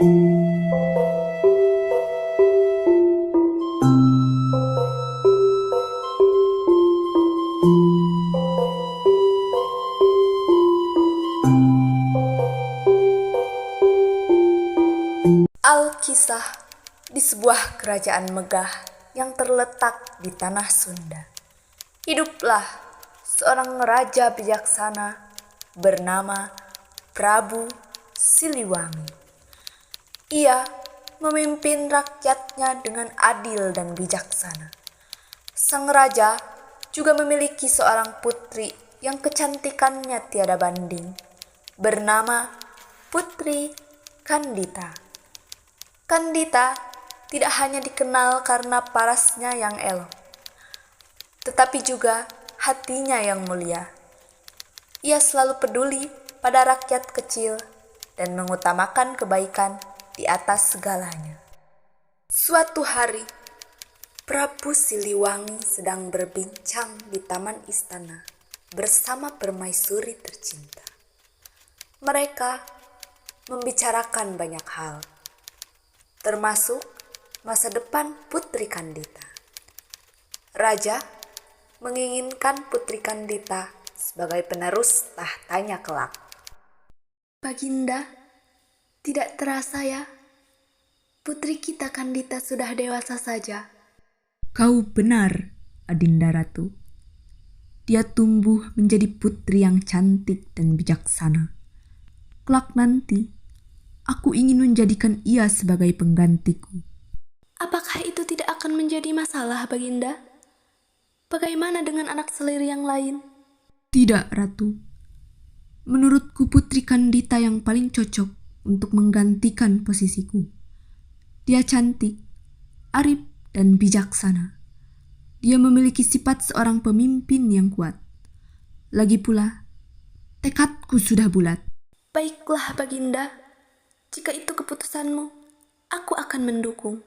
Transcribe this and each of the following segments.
Alkisah di sebuah kerajaan megah yang terletak di tanah Sunda. Hiduplah seorang raja bijaksana bernama Prabu Siliwangi. Ia memimpin rakyatnya dengan adil dan bijaksana. Sang raja juga memiliki seorang putri yang kecantikannya tiada banding, bernama Putri Kandita. Kandita tidak hanya dikenal karena parasnya yang elok, tetapi juga hatinya yang mulia. Ia selalu peduli pada rakyat kecil dan mengutamakan kebaikan di atas segalanya. Suatu hari, Prabu Siliwangi sedang berbincang di taman istana bersama permaisuri tercinta. Mereka membicarakan banyak hal, termasuk masa depan Putri Kandita. Raja menginginkan Putri Kandita sebagai penerus tahtanya kelak. Baginda, tidak terasa ya, putri kita Kandita sudah dewasa saja. Kau benar, Adinda Ratu. Dia tumbuh menjadi putri yang cantik dan bijaksana. Kelak nanti, aku ingin menjadikan ia sebagai penggantiku. Apakah itu tidak akan menjadi masalah, Baginda? Bagaimana dengan anak selir yang lain? Tidak, Ratu. Menurutku Putri Kandita yang paling cocok untuk menggantikan posisiku. Dia cantik, arif, dan bijaksana. Dia memiliki sifat seorang pemimpin yang kuat. Lagi pula, tekadku sudah bulat. Baiklah, Baginda. Jika itu keputusanmu, aku akan mendukung.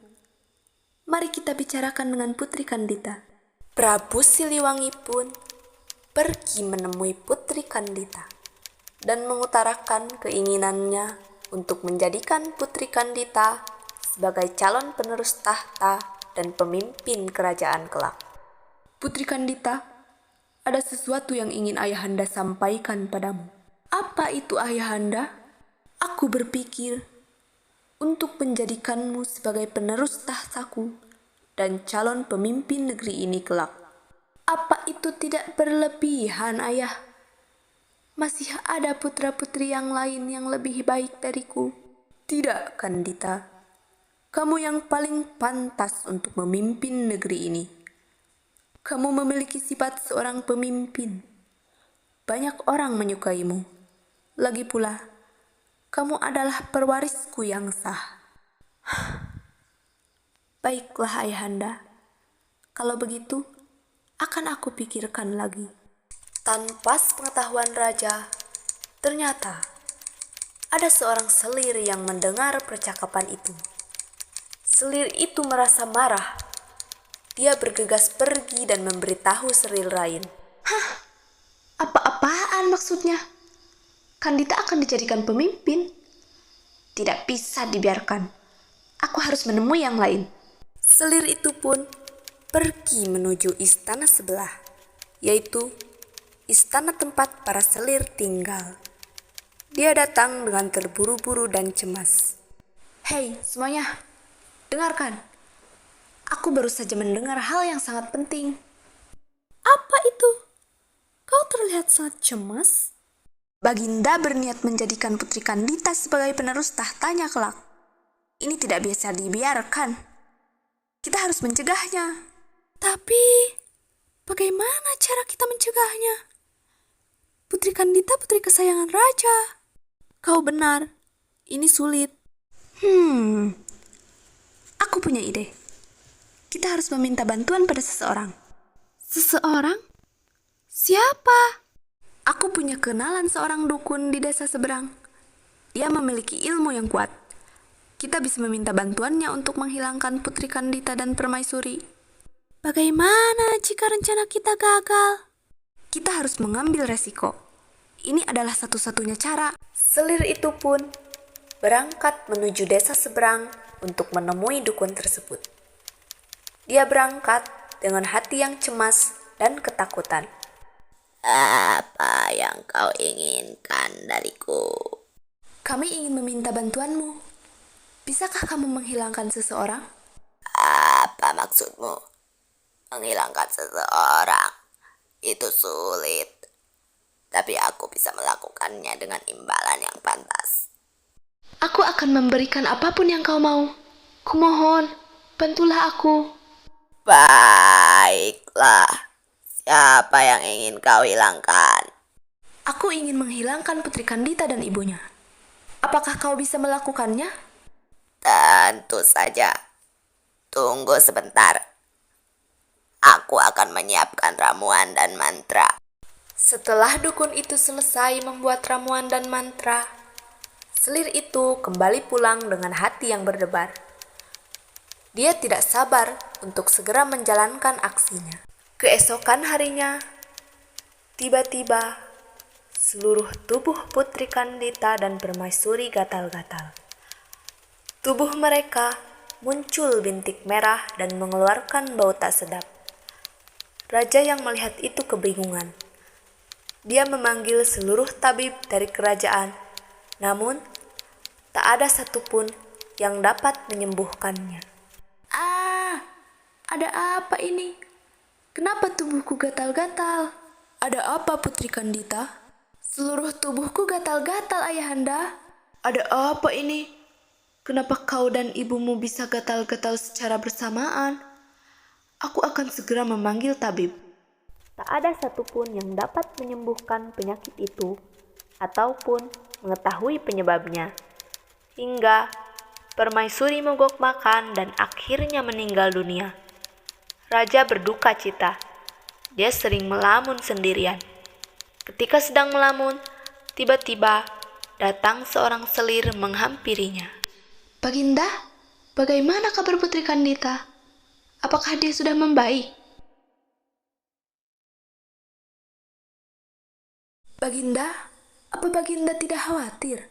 Mari kita bicarakan dengan Putri Kandita. Prabu Siliwangi pun pergi menemui Putri Kandita dan mengutarakan keinginannya untuk menjadikan Putri Kandita sebagai calon penerus tahta dan pemimpin kerajaan kelak. Putri Kandita, ada sesuatu yang ingin Ayahanda sampaikan padamu. Apa itu, Ayahanda? Aku berpikir untuk menjadikanmu sebagai penerus tahtaku dan calon pemimpin negeri ini kelak. Apa itu tidak berlebihan, Ayah? Masih ada putra-putri yang lain yang lebih baik dariku. Tidak, Kandita. Kamu yang paling pantas untuk memimpin negeri ini. Kamu memiliki sifat seorang pemimpin. Banyak orang menyukaimu. Lagi pula, kamu adalah pewarisku yang sah. Baiklah, Ayahanda. Kalau begitu, akan aku pikirkan lagi. Tanpa pengetahuan raja, ternyata ada seorang selir yang mendengar percakapan itu. Selir itu merasa marah. Dia bergegas pergi dan memberitahu selir lain. Hah? Apa-apaan maksudnya? Kandita akan dijadikan pemimpin. Tidak bisa dibiarkan. Aku harus menemui yang lain. Selir itu pun pergi menuju istana sebelah, yaitu istana tempat para selir tinggal. Dia datang dengan terburu-buru dan cemas. Hei semuanya, dengarkan. Aku baru saja mendengar hal yang sangat penting. Apa itu? Kau terlihat sangat cemas. Baginda berniat menjadikan Putri Kandita sebagai penerus tahtanya kelak. Ini tidak bisa dibiarkan. Kita harus mencegahnya. Tapi, bagaimana cara kita mencegahnya? Putri Kandita putri kesayangan raja. Kau benar, ini sulit. Aku punya ide. Kita harus meminta bantuan pada seseorang. Seseorang? Siapa? Aku punya kenalan seorang dukun di desa seberang. Dia memiliki ilmu yang kuat. Kita bisa meminta bantuannya untuk menghilangkan Putri Kandita dan permaisuri. Bagaimana jika rencana kita gagal? Kita harus mengambil resiko. Ini adalah satu-satunya cara. Selir itu pun berangkat menuju desa seberang untuk menemui dukun tersebut. Dia berangkat dengan hati yang cemas dan ketakutan. Apa yang kau inginkan dariku? Kami ingin meminta bantuanmu. Bisakah kamu menghilangkan seseorang? Apa maksudmu? Menghilangkan seseorang itu sulit, tapi aku bisa melakukannya dengan imbalan yang pantas. Aku akan memberikan apapun yang kau mau. Kumohon, bantulah aku. Baiklah, siapa yang ingin kau hilangkan? Aku ingin menghilangkan Putri Kandita dan ibunya. Apakah kau bisa melakukannya? Tentu saja. Tunggu sebentar. Aku akan menyiapkan ramuan dan mantra. Setelah dukun itu selesai membuat ramuan dan mantra, selir itu kembali pulang dengan hati yang berdebar. Dia tidak sabar untuk segera menjalankan aksinya. Keesokan harinya, tiba-tiba seluruh tubuh Putri Kandita dan Permaisuri gatal-gatal. Tubuh mereka muncul bintik merah dan mengeluarkan bau tak sedap. Raja yang melihat itu kebingungan. Dia memanggil seluruh tabib dari kerajaan, namun tak ada satupun yang dapat menyembuhkannya. Ada apa ini? Kenapa tubuhku gatal-gatal? Ada apa, Putri Kandita? Seluruh tubuhku gatal-gatal, Ayahanda. Ada apa ini? Kenapa kau dan ibumu bisa gatal-gatal secara bersamaan? Aku akan segera memanggil tabib. Tak ada satupun yang dapat menyembuhkan penyakit itu ataupun mengetahui penyebabnya. Hingga Permaisuri mogok makan dan akhirnya meninggal dunia. Raja berduka cita. Dia sering melamun sendirian. Ketika sedang melamun, tiba-tiba datang seorang selir menghampirinya. Baginda, bagaimana kabar Putri Kandita? Apakah dia sudah membaik? Baginda, apa Baginda tidak khawatir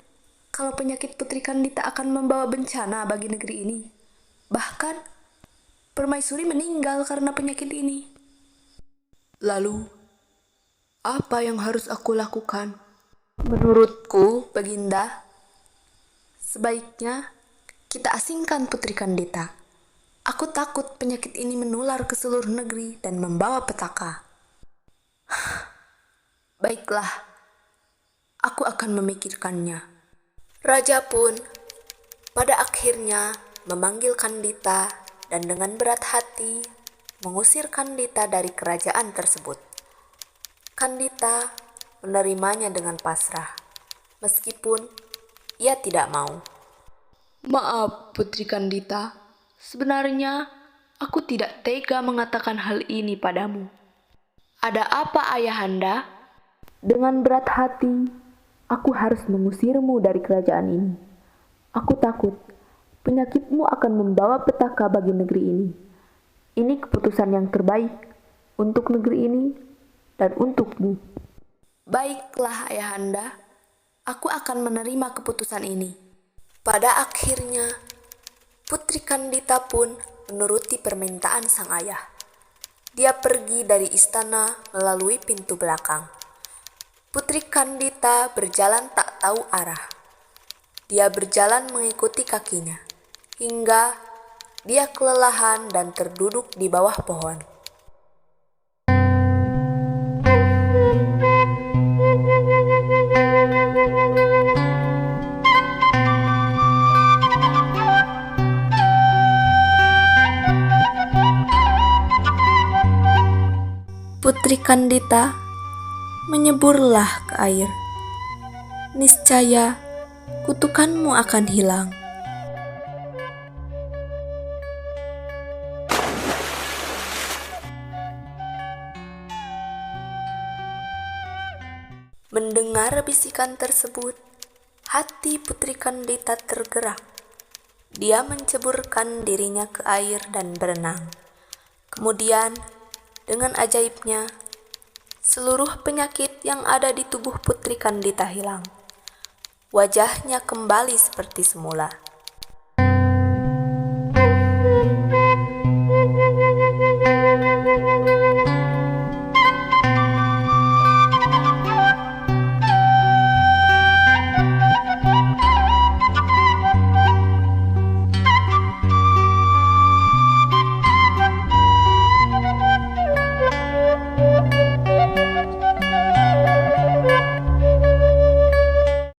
kalau penyakit Putri Kandita akan membawa bencana bagi negeri ini? Bahkan, Permaisuri meninggal karena penyakit ini. Lalu, apa yang harus aku lakukan? Menurutku, Baginda, sebaiknya kita asingkan Putri Kandita. Aku takut penyakit ini menular ke seluruh negeri dan membawa petaka. Baiklah, aku akan memikirkannya. Raja pun pada akhirnya memanggil Kandita dan dengan berat hati mengusir Kandita dari kerajaan tersebut. Kandita menerimanya dengan pasrah, meskipun ia tidak mau. Maaf, Putri Kandita. Sebenarnya, aku tidak tega mengatakan hal ini padamu. Ada apa, Ayahanda? Dengan berat hati, aku harus mengusirmu dari kerajaan ini. Aku takut penyakitmu akan membawa petaka bagi negeri ini. Ini keputusan yang terbaik untuk negeri ini dan untukmu. Baiklah, Ayahanda. Aku akan menerima keputusan ini. Pada akhirnya, Putri Kandita pun menuruti permintaan sang ayah. Dia pergi dari istana melalui pintu belakang. Putri Kandita berjalan tak tahu arah. Dia berjalan mengikuti kakinya, hingga dia kelelahan dan terduduk di bawah pohon. Putri Kandita menyeburlah ke air. Niscaya kutukanmu akan hilang. Mendengar bisikan tersebut, hati Putri Kandita tergerak. Dia menceburkan dirinya ke air dan berenang. Kemudian, dengan ajaibnya, seluruh penyakit yang ada di tubuh Putri Kandita hilang. Wajahnya kembali seperti semula.